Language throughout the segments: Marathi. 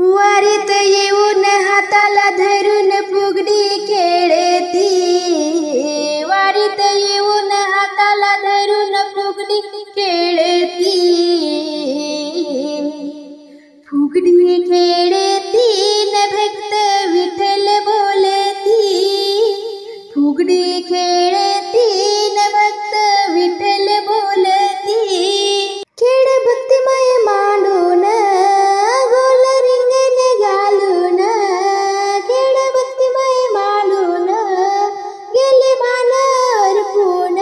वारीत येऊन हाताला धरून फुगडी खेळती, वारीत येऊन हाताला धरून फुगडी खेळती, फुगडी खेळती न भक्त विठ्ठल बोलती, फुगडी खेळती न भक्त विठ्ठल बोलती। खेळ भक्तिमय मांडून गोल रिंगण घालून, खेळ भक्तिमय मांडून गेले मान अर्पून,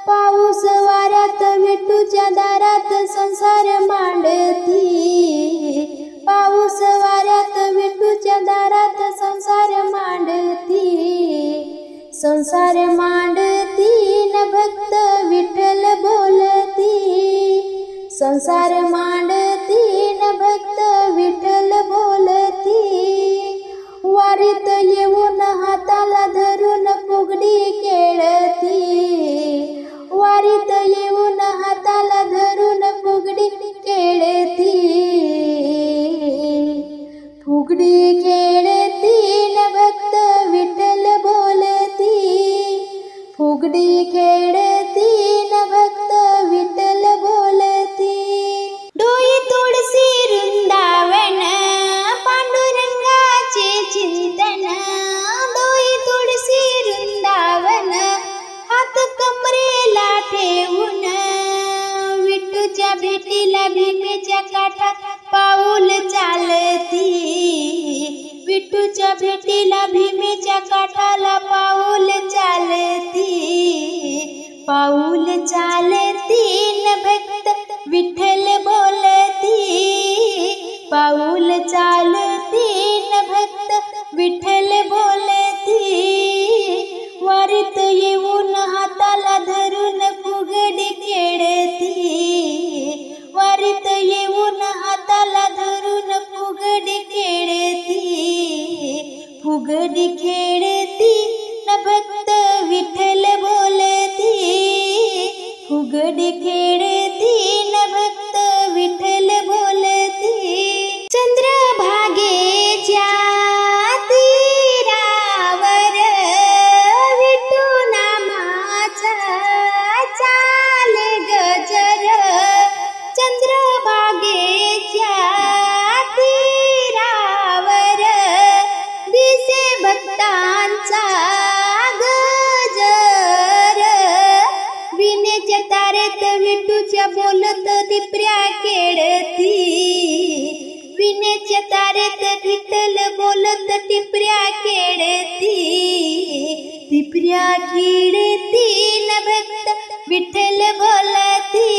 पाऊस वाऱ्यात विठूच्या दारात संसार मांडती, पाऊस वाऱ्यात विठूच्या दारात संसार मांडती, संसार मांडती न भक्त विठ्ठल बोलती, संसार मांडती न भक्त विठ्ठल बोलती। वारीत येऊन हाताला धरून फुगडी खेळती, वारीत येऊन हाताला धरून फुगडी खेळती, फुगडी खेळती न भक्त विठ्ठल बोलती, फुगडी खेळती न भक्त विठ्ठल बोलती। डोई तुळशी वृंदावन पांडुरंगाचे चिंतन, डोई तुळशी वृंदावन हात कमरेला ठेवून, विठूच्या भेटीला भीमेच्या काठात पाऊल चालती, विठूच्या भेटीला भीमेच्या काठाला पाऊल चालती, पाऊल चालती न भक्त विठ्ठल बोलती, पाऊल चालती न भक्त विठ्ठल बोलती। वारीत येऊन हाताला धरून फुगडी खेळती, वारीत येऊन हाताला धरून फुगडी खेळती, फुगडी खेळती न भक्त विठ्ठल बोलती, फुगडी खेळती न भक्त विठ्ठल बोलती। चंद्रभागेच्या तीरावर विठू नामाचा चाले गजर, चंद्रभागेच्या तीरावर दिसे भक्तांचा गजर, विनेच्या तारेत विठूच्या बोलत टिपऱ्या खेळती, विनेच्या तारेत विठ्ठल बोलत टिपऱ्या खेळती, टिपऱ्या खेळती न भक्त विठ्ठल बोलती,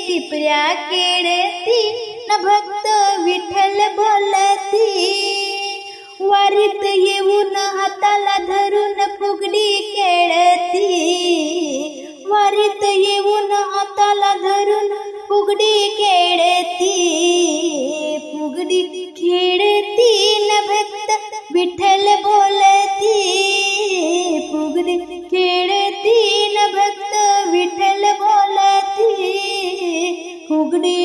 टिपऱ्या खेळती न भक्त विठ्ठल बोलती। वारीत येऊन हाताला धरून फुगडी खेळती, वारीत येऊन हाताला धरून फुगडी खेळती, फुगडी खेळती न भक्त विठ्ठल बोलती, फुगडी खेळती न भक्त विठ्ठल बोलती, फुगडी